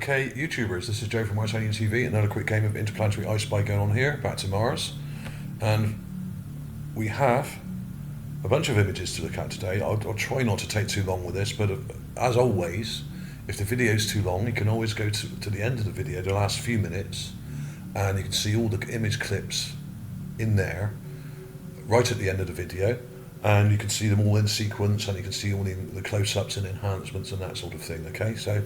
Okay, YouTubers, this is Joe from ArtAlienTV. Another quick game of interplanetary I Spy going on here, back to Mars. And we have a bunch of images to look at today. I'll try not to take too long with this, but as always, if the video is too long, you can always go to the end of the video, the last few minutes, and you can see all the image clips in there, right at the end of the video. And you can see them all in sequence, and you can see all the close-ups and enhancements and that sort of thing, okay? So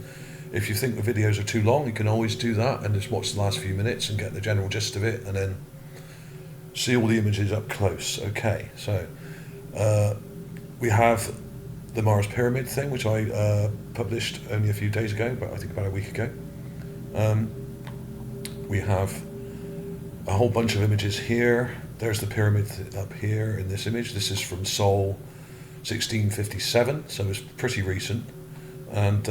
if you think the videos are too long, you can always do that and just watch the last few minutes and get the general gist of it, and then see all the images up close. Okay, so we have the Mars Pyramid thing, which I published only a few days ago, but I think about a week ago. We have a whole bunch of images here. There's the pyramid up here in this image. This is from Sol 1657, so it's pretty recent. And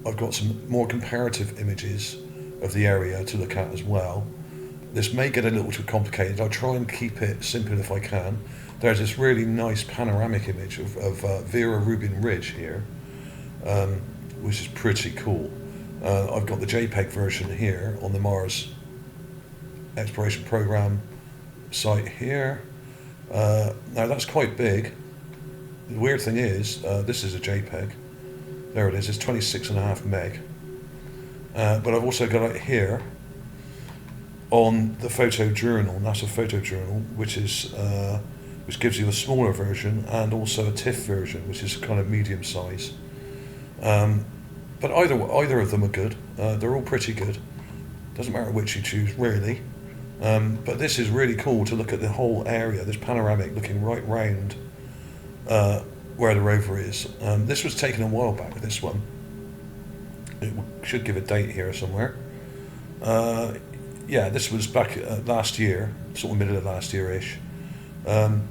I've got some more comparative images of the area to look at as well. This may get a little too complicated. I'll try and keep it simple if I can. There's this really nice panoramic image of Vera Rubin Ridge here, which is pretty cool. I've got the JPEG version here on the Mars Exploration Program site here. Now that's quite big. The weird thing is, this is a JPEG. There it is, it's 26.5 meg. But I've also got it here on the photo journal, NASA photo journal, which gives you a smaller version and also a TIFF version, which is kind of medium size. But either of them are good. They're all pretty good. Doesn't matter which you choose, really. But this is really cool to look at the whole area, this panoramic looking right round where the rover is. This was taken a while back, this one. It should give a date here somewhere. Yeah, this was back last year, sort of middle of last year-ish. Or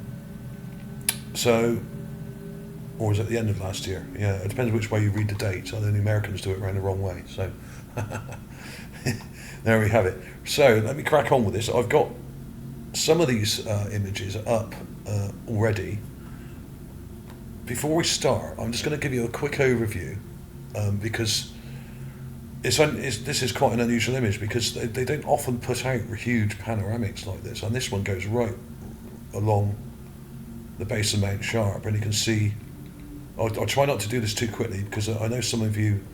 was it the end of last year? Yeah, it depends which way you read the dates. I know the Americans do it around the wrong way, so... There we have it. So let me crack on with this. I've got some of these images up already. Before we start, I'm just going to give you a quick overview because this is quite an unusual image because they don't often put out huge panoramics like this, and this one goes right along the base of Mount Sharp, and you can see. I'll try not to do this too quickly because I know some of you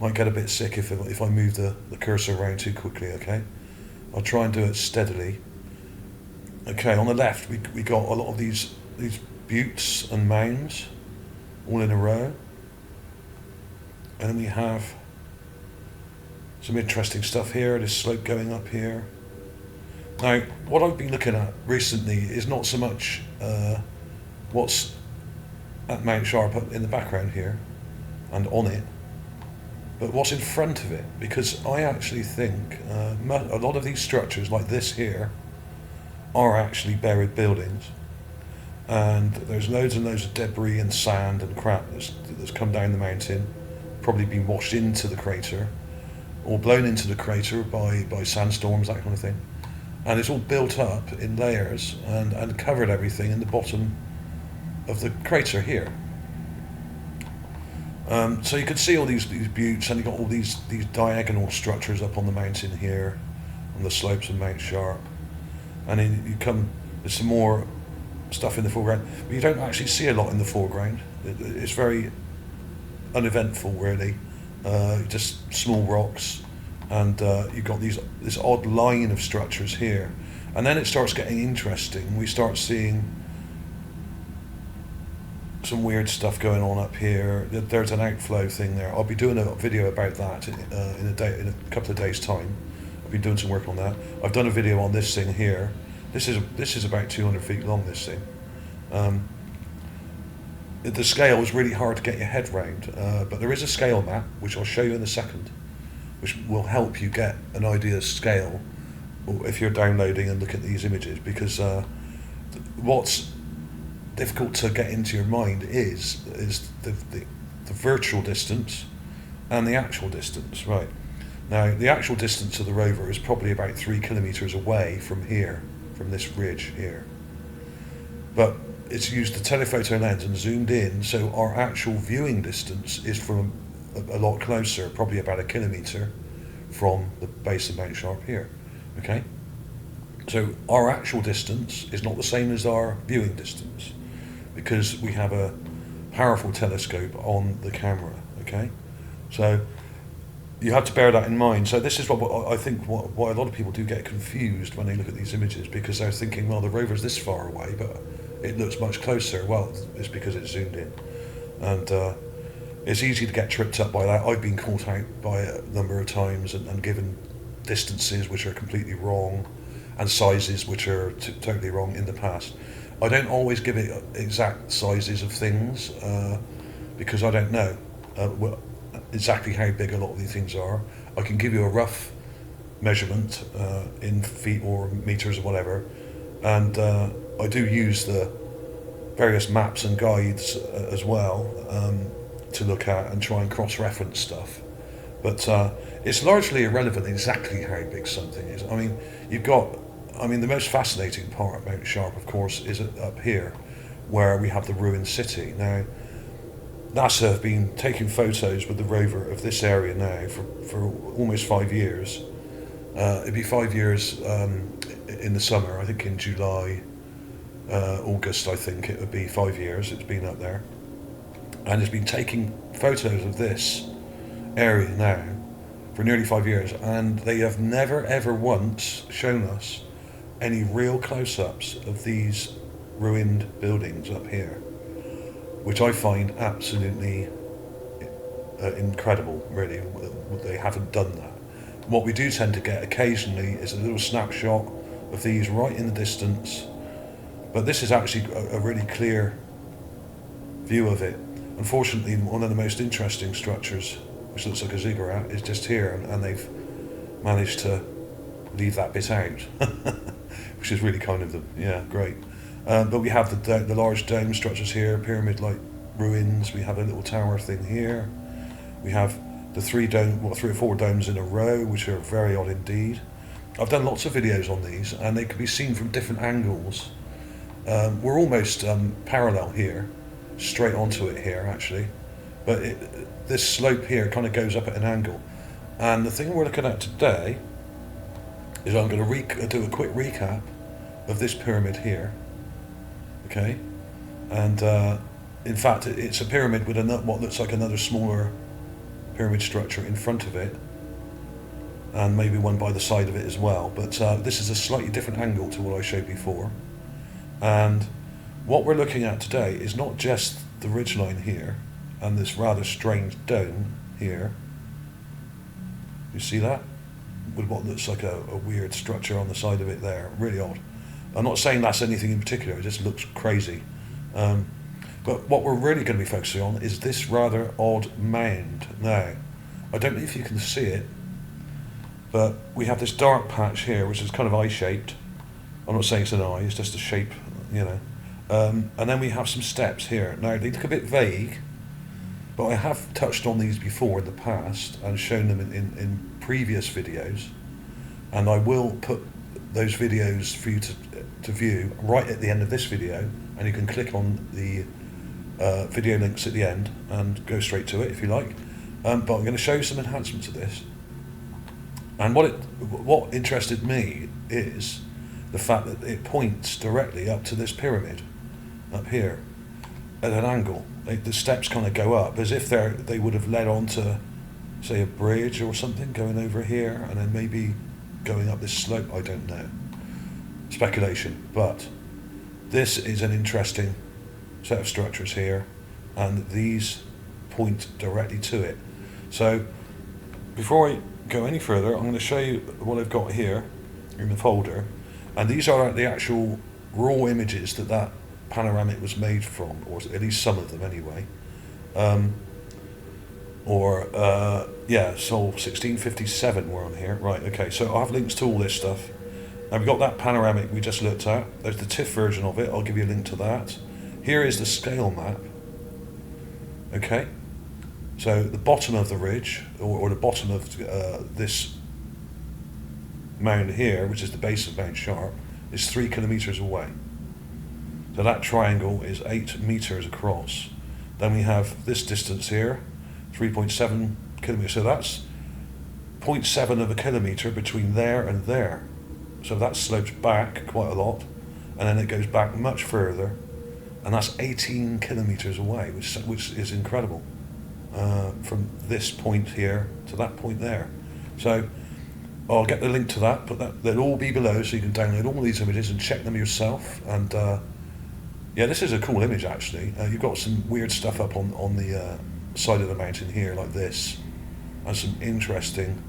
might get a bit sick if I move the cursor around too quickly, okay? I'll try and do it steadily. Okay, on the left we got a lot of these buttes and mounds all in a row. And then we have some interesting stuff here, this slope going up here. Now, what I've been looking at recently is not so much what's at Mount Sharp up in the background here and on it, but what's in front of it, because I actually think a lot of these structures like this here are actually buried buildings, and there's loads and loads of debris and sand and crap that's come down the mountain, probably been washed into the crater or blown into the crater by sandstorms, that kind of thing, and it's all built up in layers and covered everything in the bottom of the crater here. So you can see all these buttes, and you've got all these diagonal structures up on the mountain here, on the slopes of Mount Sharp. And then there's some more stuff in the foreground, but you don't actually see a lot in the foreground. It's very uneventful, really. Just small rocks, and you've got this odd line of structures here. And then it starts getting interesting. We start seeing some weird stuff going on up here. There's an outflow thing there. I'll be doing a video about that in a couple of days' time. I've been doing some work on that. I've done a video on this thing here. This is about 200 feet long, this thing. The scale is really hard to get your head round, but there is a scale map, which I'll show you in a second, which will help you get an idea of scale if you're downloading and look at these images, because what's difficult to get into your mind is the virtual distance and the actual distance. Right now, the actual distance of the rover is probably about 3 kilometers away from here, from this ridge here, but it's used the telephoto lens and zoomed in, so our actual viewing distance is from a lot closer, probably about 1 kilometre from the base of Mount Sharp here. Okay, so our actual distance is not the same as our viewing distance because we have a powerful telescope on the camera. Okay, so you have to bear that in mind. So this is what I think why a lot of people do get confused when they look at these images, because they're thinking, well, the rover's this far away, but it looks much closer. Well, it's because it's zoomed in, and it's easy to get tripped up by that. I've been caught out by it a number of times and given distances which are completely wrong and sizes which are totally wrong in the past. I don't always give it exact sizes of things because I don't know exactly how big a lot of these things are. I can give you a rough measurement in feet or meters or whatever, and I do use the various maps and guides as well to look at and try and cross-reference stuff. But it's largely irrelevant exactly how big something is. I mean, the most fascinating part about Sharp, of course, is up here, where we have the ruined city. Now, NASA have been taking photos with the rover of this area now for almost 5 years. It'd be 5 years in the summer, I think in July, August, I think it would be 5 years it's been up there. And it's been taking photos of this area now for nearly 5 years, and they have never ever once shown us any real close-ups of these ruined buildings up here, which I find absolutely incredible, really. They haven't done that. What we do tend to get occasionally is a little snapshot of these right in the distance, but this is actually a really clear view of it. Unfortunately, one of the most interesting structures, which looks like a ziggurat, is just here, and they've managed to leave that bit out, which is really kind of them. Yeah, great. But we have the large dome structures here, pyramid-like ruins. We have a little tower thing here. We have the 3 or 4 domes in a row, which are very odd indeed. I've done lots of videos on these, and they can be seen from different angles. We're almost parallel here, straight onto it here actually, but this slope here kind of goes up at an angle. And the thing we're looking at today is I'm going to do a quick recap of this pyramid here. Okay, and in fact it's a pyramid with what looks like another smaller pyramid structure in front of it, and maybe one by the side of it as well, but this is a slightly different angle to what I showed before. And what we're looking at today is not just the ridgeline here and this rather strange dome here. You see that? With what looks like a weird structure on the side of it there, really odd. I'm not saying that's anything in particular, it just looks crazy. But what we're really going to be focusing on is this rather odd mound. Now, I don't know if you can see it, but we have this dark patch here, which is kind of eye-shaped. I'm not saying it's an eye, it's just a shape, you know. And then we have some steps here. Now, they look a bit vague, but I have touched on these before in the past and shown them in previous videos, and I will put those videos for you to view right at the end of this video, and you can click on the video links at the end and go straight to it if you like. But I'm going to show you some enhancements of this. And what interested me is the fact that it points directly up to this pyramid up here at an angle. The steps kind of go up as if they would have led onto, say, a bridge or something going over here and then maybe going up this slope. I don't know. Speculation. But this is an interesting set of structures here, and these point directly to it. So before I go any further, I'm going to show you what I've got here in the folder, and these are the actual raw images that panoramic was made from, or at least some of them anyway. So 1657 we're on here. Right, okay, so I'll have links to all this stuff. Now we've got that panoramic we just looked at. There's the TIFF version of it, I'll give you a link to that. Here is the scale map. Okay, so the bottom of the ridge, or the bottom of this mound here, which is the base of Mount Sharp, is 3 kilometers away. So that triangle is 8 meters across. Then we have this distance here, 3.7 kilometres. So that's 0.7 of a kilometre between there and there. So that slopes back quite a lot, and then it goes back much further, and that's 18 kilometres away, which is incredible, from this point here to that point there. So I'll get the link to that, but they'll all be below, so you can download all these images and check them yourself. And yeah, this is a cool image actually. You've got some weird stuff up on the side of the mountain here, like this, and some interesting,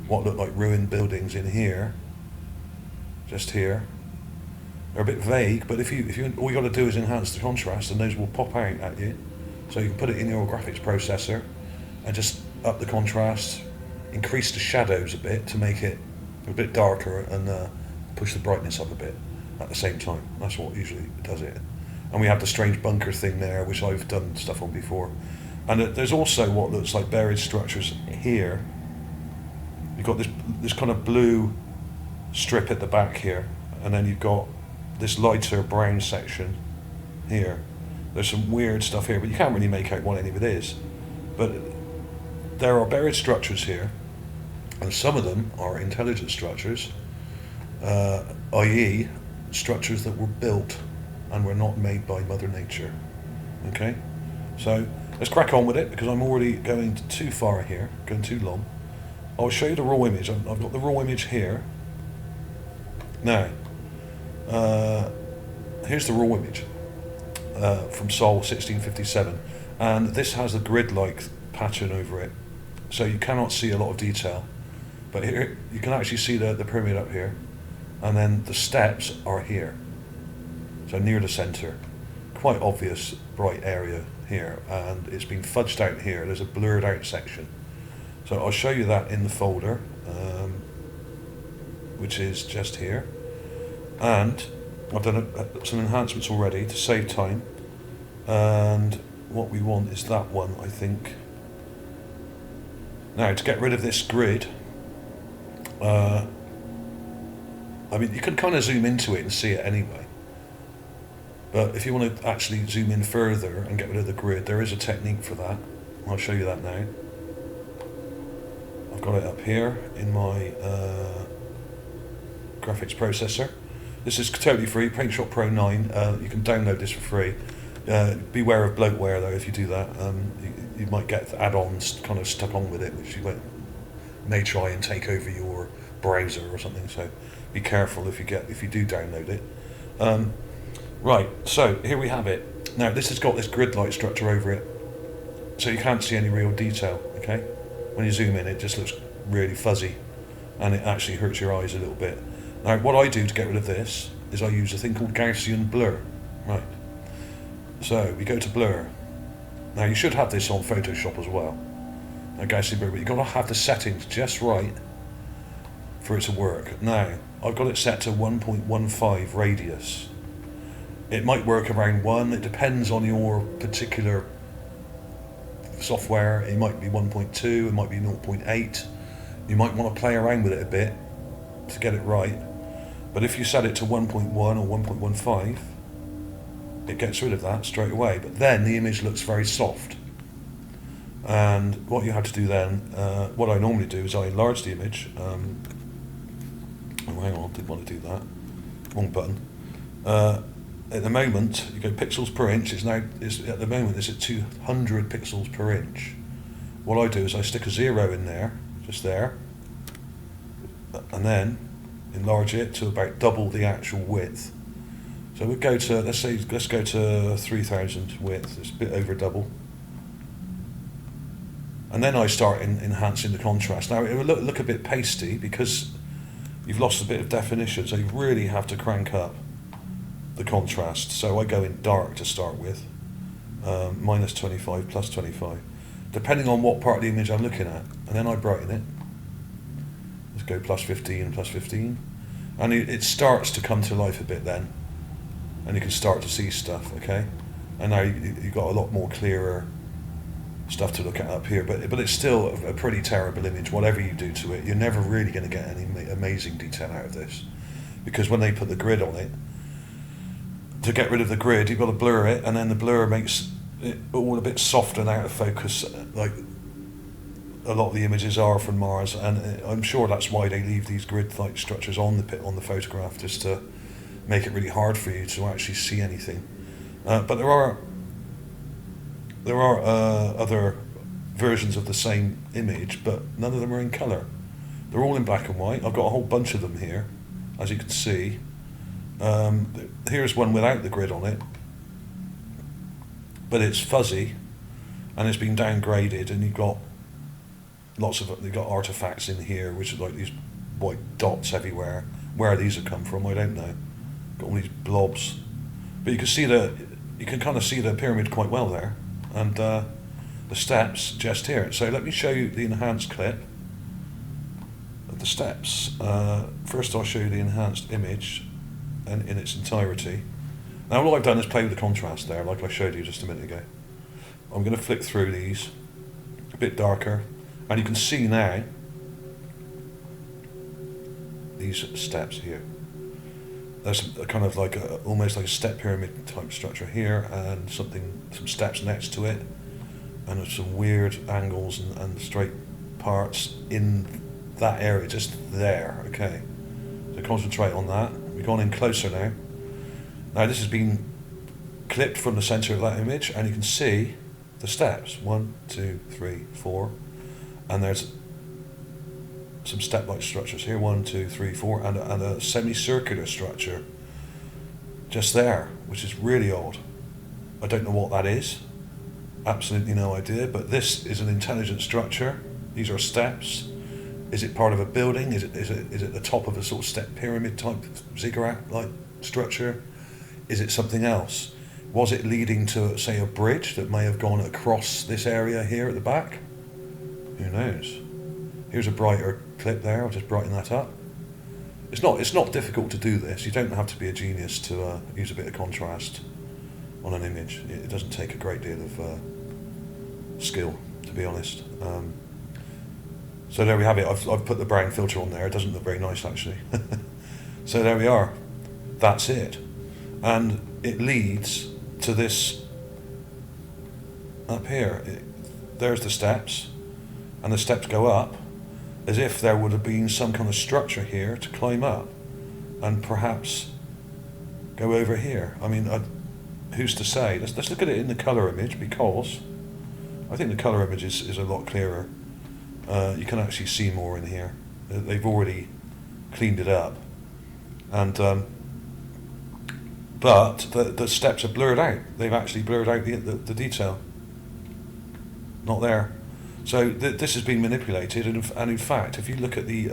what look like ruined buildings in here, just here. They're a bit vague, but if you all you got to do is enhance the contrast, and those will pop out at you. So you can put it in your graphics processor and just up the contrast, increase the shadows a bit to make it a bit darker, and push the brightness up a bit at the same time. That's what usually does it. And we have the strange bunker thing there, which I've done stuff on before. And there's also what looks like buried structures here. You've got this kind of blue strip at the back here, and then you've got this lighter brown section here. There's some weird stuff here, but you can't really make out what any of it is. But there are buried structures here, and some of them are intelligent structures, i.e. structures that were built and were not made by Mother Nature. Okay, so let's crack on with it, because I'm already going too far here, going too long. I'll show you the raw image. I've got the raw image here. Now, here's the raw image from Sol 1657, and this has a grid-like pattern over it, so you cannot see a lot of detail. But here you can actually see the pyramid up here, and then the steps are here, so near the centre. Quite obvious bright area here, and it's been fudged out here. There's a blurred out section. So I'll show you that in the folder, which is just here. And I've done some enhancements already to save time. And what we want is that one, I think. Now, to get rid of this grid, I mean, you can kind of zoom into it and see it anyway. But if you want to actually zoom in further and get rid of the grid, there is a technique for that. I'll show you that now. I've got it up here in my graphics processor. This is totally free, PaintShop Pro 9. You can download this for free. Beware of bloatware though if you do that. You might get add-ons kind of stuck on with it, which may try and take over your browser or something. So be careful if you do download it. Right, so here we have it. Now this has got this grid-like structure over it, so you can't see any real detail. Okay, when you zoom in, it just looks really fuzzy, and it actually hurts your eyes a little bit. Now, what I do to get rid of this is I use a thing called Gaussian Blur. Right. So we go to Blur. Now you should have this on Photoshop as well. Now Gaussian Blur, but you've got to have the settings just right for it to work. Now I've got it set to 1.15 radius. It might work around 1. It depends on your particular software. It might be 1.2. It might be 0.8. You might want to play around with it a bit to get it right. But if you set it to 1.1 or 1.15, it gets rid of that straight away. But then the image looks very soft. And what you have to do then, what I normally do is I enlarge the image. Oh, hang on, didn't want to do that. Wrong button. At the moment, you go pixels per inch. At the moment it's at 200 pixels per inch. What I do is I stick a 0 in there, just there, and then enlarge it to about double the actual width. So we'll go to, let's go to 3000 width. It's a bit over double. And then I start enhancing the contrast. Now it will look a bit pasty because you've lost a bit of definition, so you really have to crank up the contrast. So I go in dark to start with, minus 25, plus 25, depending on what part of the image I'm looking at, and then I brighten it. Let's go plus 15, plus 15, and it starts to come to life a bit then, and you can start to see stuff, okay? And now you've got a lot more clearer stuff to look at up here, but it's still a pretty terrible image. Whatever you do to it, you're never really going to get any amazing detail out of this, because when they put the grid on it, to get rid of the grid, you've got to blur it, and then the blur makes it all a bit soft and out of focus, like a lot of the images are from Mars, and I'm sure that's why they leave these grid-like structures on the photograph, just to make it really hard for you to actually see anything. But there are other versions of the same image, but none of them are in colour. They're all in black and white. I've got a whole bunch of them here, as you can see. Here's one without the grid on it, but it's fuzzy and it's been downgraded, and you've got artifacts in here which are like these white dots everywhere. Where these have come from, I don't know. Got all these blobs, but you can kind of see the pyramid quite well there, and the steps just here. So let me show you the enhanced clip of the steps. First I'll show you the enhanced image and in its entirety. Now all I've done is play with the contrast there, like I showed you just a minute ago. I'm going to flick through these a bit darker, and you can see now these steps here. There's a kind of like almost like a step pyramid type structure here, and some steps next to it, and there's some weird angles and straight parts in that area, just there. Okay, so concentrate on that. We've gone in closer now. Now this has been clipped from the center of that image, and you can see the steps, 1, 2, 3, 4, and there's some step-like structures here, 1, 2, 3, 4, and a semicircular structure just there, which is really odd. I don't know what that is, absolutely no idea, but this is an intelligent structure. These are steps. Is it part of a building? Is it the top of a sort of step pyramid type ziggurat-like structure? Is it something else? Was it leading to, say, a bridge that may have gone across this area here at the back? Who knows? Here's a brighter clip there. I'll just brighten that up. It's not difficult to do this. You don't have to be a genius to use a bit of contrast on an image. It doesn't take a great deal of skill, to be honest. So there we have it. I've put the brown filter on there. It doesn't look very nice, actually. So there we are. That's it. And it leads to this up here. There's the steps, and the steps go up as if there would have been some kind of structure here to climb up and perhaps go over here. I mean, who's to say? Let's look at it in the colour image, because I think the colour image is a lot clearer. You can actually see more in here. They've already cleaned it up, and but the steps are blurred out. They've actually blurred out the detail. Not there. So this has been manipulated, and in fact, if you look at the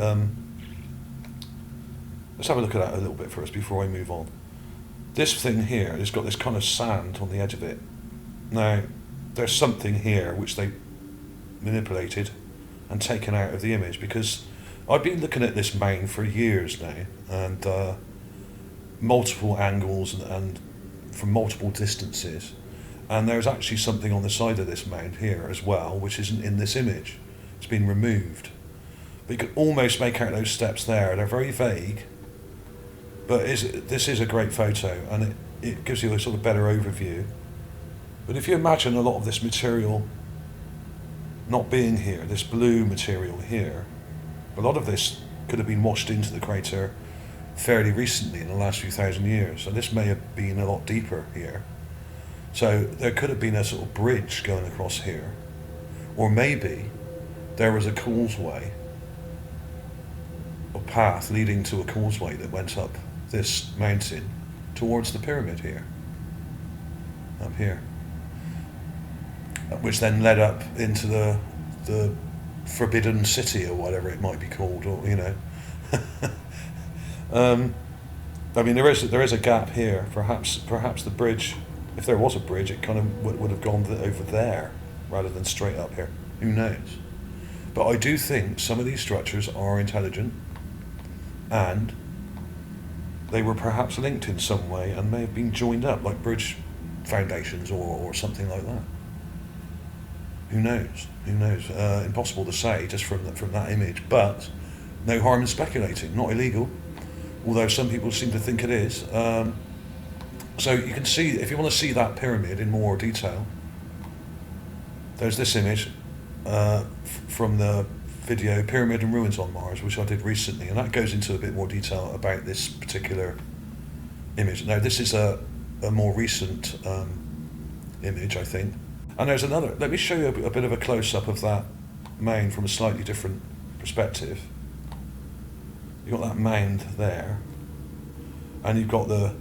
let's have a look at that a little bit first before I move on. This thing here has got this kind of sand on the edge of it. Now, there's something here which they manipulated and taken out of the image, because I've been looking at this mound for years now, and multiple angles and from multiple distances, and there's actually something on the side of this mound here as well which isn't in this image. It's been removed, but you can almost make out those steps there. They're very vague, but this is a great photo, and it gives you a sort of better overview. But if you imagine a lot of this material not being here, this blue material here, a lot of this could have been washed into the crater fairly recently, in the last few thousand years, and this may have been a lot deeper here. So there could have been a sort of bridge going across here, or maybe there was a causeway or path leading to a causeway that went up this mountain towards the pyramid here, up here, which then led up into the Forbidden City, or whatever it might be called, or you know. I mean, there is a gap here. Perhaps the bridge, if there was a bridge, it kind of would have gone over there rather than straight up here. Who knows? But I do think some of these structures are intelligent, and they were perhaps linked in some way and may have been joined up like bridge foundations or something like that. Who knows? Who knows? Impossible to say just from that image, but no harm in speculating. Not illegal, although some people seem to think it is. So you can see, if you want to see that pyramid in more detail, there's this image. from the video Pyramid and Ruins on Mars, which I did recently, and that goes into a bit more detail about this particular image. Now this is a more recent image, I think. And there's another, let me show you a bit of a close-up of that mound from a slightly different perspective. You've got that mound there, and you've got the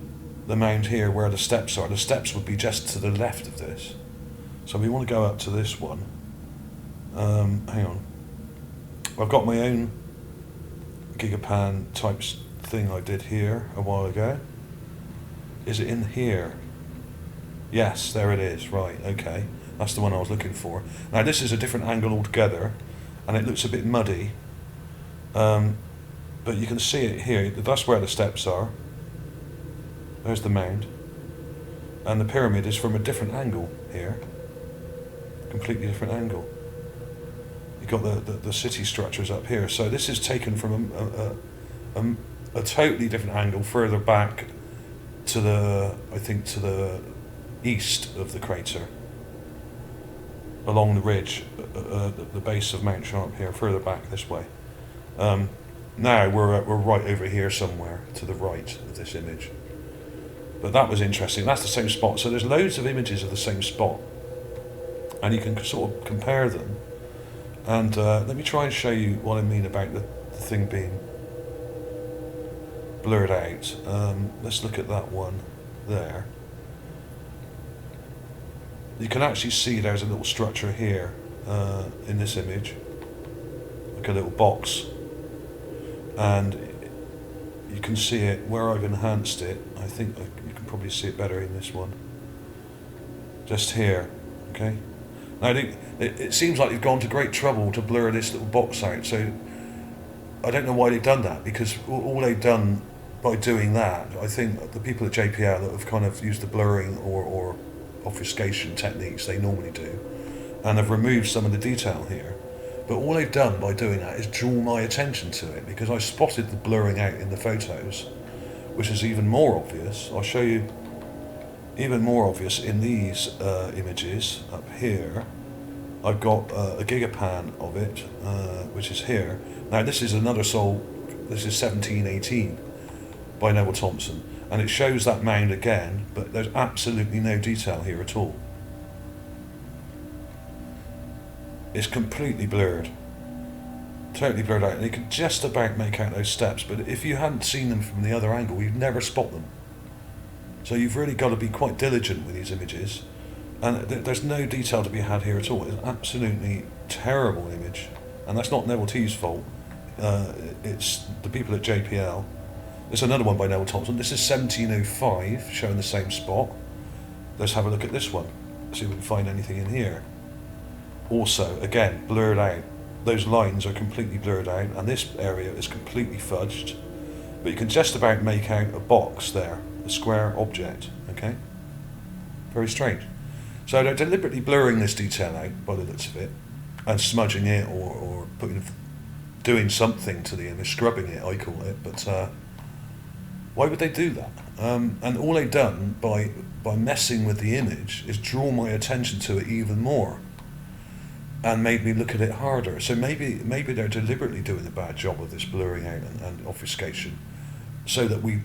mound here where the steps are. The steps would be just to the left of this. So we want to go up to this one. Hang on. I've got my own Gigapan type thing I did here a while ago. Is it in here? Yes, there it is. Right, okay. That's the one I was looking for. Now this is a different angle altogether, and it looks a bit muddy. But you can see it here. That's where the steps are. There's the mound. And the pyramid is from a different angle here. Completely different angle. You've got the city structures up here. So this is taken from a totally different angle further back to the, I think, to the east of the crater. Along the ridge, the base of Mount Sharp here, further back this way. Now we're right over here somewhere to the right of this image. But that was interesting. That's the same spot. So there's loads of images of the same spot, and you can sort of compare them. And let me try and show you what I mean about the thing being blurred out. Let's look at that one there. You can actually see there's a little structure here in this image, like a little box, and you can see it where I've enhanced it. I think you can probably see it better in this one, just here. Okay. Now it seems like they've gone to great trouble to blur this little box out, so I don't know why they've done that, because all they've done by doing that, I think the people at JPL that have kind of used the blurring or obfuscation techniques they normally do, and have removed some of the detail here. But all they've done by doing that is draw my attention to it, because I spotted the blurring out in the photos, which is even more obvious. I'll show you even more obvious in these images up here. I've got a Gigapan of it, which is here. Now this is another Sol, this is 1718 by Neville Thompson, and it shows that mound again, but there's absolutely no detail here at all. It's completely blurred, totally blurred out, and you can just about make out those steps, but if you hadn't seen them from the other angle, you'd never spot them. So you've really got to be quite diligent with these images, and there's no detail to be had here at all. It's an absolutely terrible image, and that's not Neville T's fault. It's the people at JPL. There's another one by Neville Thompson. This is 1705, showing the same spot. Let's have a look at this one, see if we can find anything in here. Also, again, blurred out. Those lines are completely blurred out, and this area is completely fudged. But you can just about make out a box there, a square object, okay? Very strange. So they're deliberately blurring this detail out by the looks of it, and smudging it, or doing something to the image, scrubbing it, I call it, but why would they do that? And all they've done by messing with the image is draw my attention to it even more, and made me look at it harder. So maybe they're deliberately doing a bad job of this blurring out and obfuscation, so that we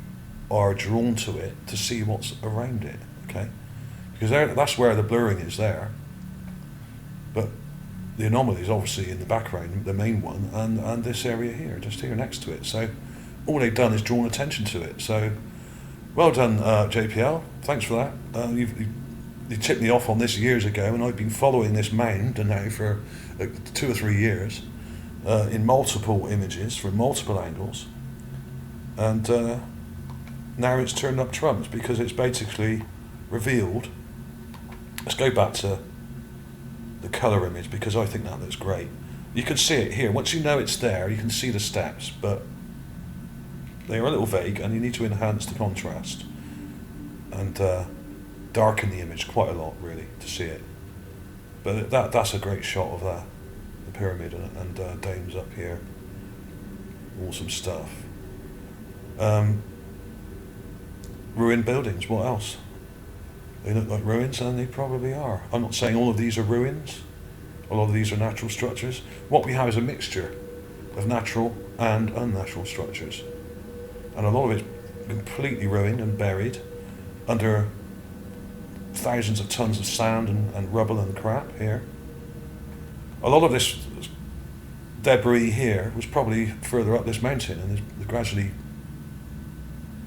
are drawn to it to see what's around it, okay? Because that's where the blurring is there. But the anomaly is obviously in the background, the main one, and this area here, just here next to it. So all they've done is drawn attention to it. So well done, JPL. Thanks for that. You tipped me off on this years ago, and I've been following this mound now for 2 or 3 years in multiple images from multiple angles, and now it's turned up trumps because it's basically revealed. Let's go back to the colour image, because I think that looks great. You can see it here. Once you know it's there, you can see the steps, but they are a little vague, and you need to enhance the contrast and darken the image quite a lot, really, to see it. But that's a great shot of that, the pyramid and domes up here. Awesome stuff. Ruined buildings, what else? They look like ruins, and they probably are. I'm not saying all of these are ruins. A lot of these are natural structures. What we have is a mixture of natural and unnatural structures. And a lot of it's completely ruined and buried under thousands of tons of sand and rubble and crap here. A lot of this debris here was probably further up this mountain and has gradually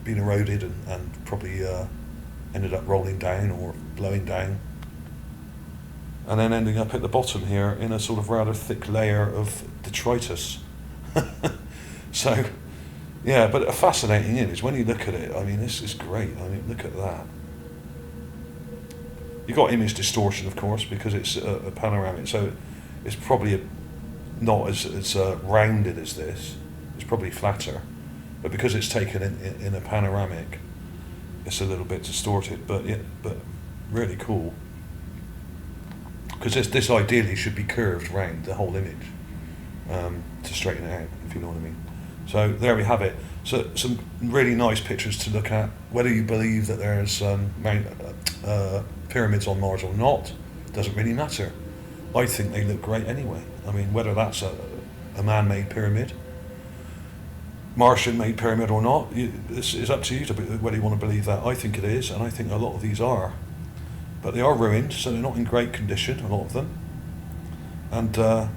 been eroded and probably ended up rolling down or blowing down, and then ending up at the bottom here in a sort of rather thick layer of detritus. So, yeah, but a fascinating image when you look at it. I mean, this is great. I mean, look at that. You've got image distortion, of course, because it's a panoramic, so it's probably not as rounded as this. It's probably flatter, but because it's taken in a panoramic, it's a little bit distorted. But yeah, but really cool, because this ideally should be curved round the whole image to straighten it out, if you know what I mean. So there we have it. So some really nice pictures to look at. Whether you believe that there's pyramids on Mars or not doesn't really matter. I think they look great anyway. I mean, whether that's a man-made pyramid, Martian-made pyramid or not, it's up to you to whether you want to believe that. I think it is, and I think a lot of these are. But they are ruined, so they're not in great condition, a lot of them. And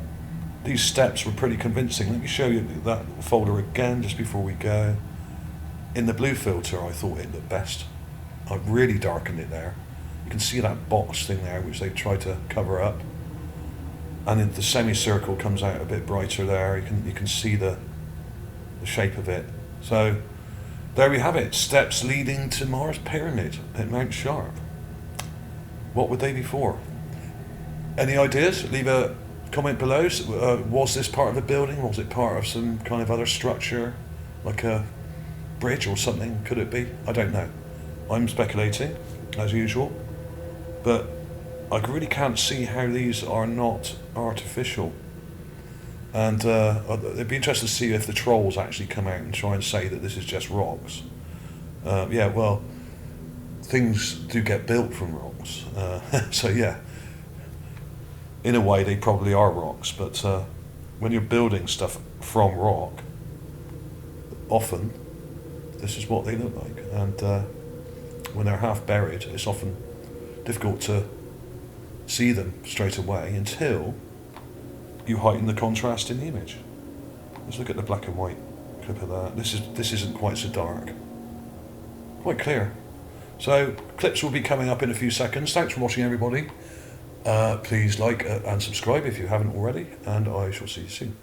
these steps were pretty convincing. Let me show you that folder again just before we go. In the blue filter, I thought it looked best. I've really darkened it there. You can see that box thing there, which they've tried to cover up. And then the semicircle comes out a bit brighter there. You can see the shape of it. So there we have it. Steps leading to Mars Pyramid at Mount Sharp. What would they be for? Any ideas? Leave a comment below. Was this part of a building? Was it part of some kind of other structure, like a bridge or something? Could it be? I don't know. I'm speculating, as usual, but I really can't see how these are not artificial. And it'd be interesting to see if the trolls actually come out and try and say that this is just rocks. Yeah, well, things do get built from rocks. So yeah, in a way they probably are rocks, but when you're building stuff from rock, often this is what they look like. And when they're half buried, it's often difficult to see them straight away until you heighten the contrast in the image. Let's look at the black and white clip of that. This isn't quite so dark. Quite clear. So clips will be coming up in a few seconds. Thanks for watching, everybody. Please like and subscribe if you haven't already, and I shall see you soon.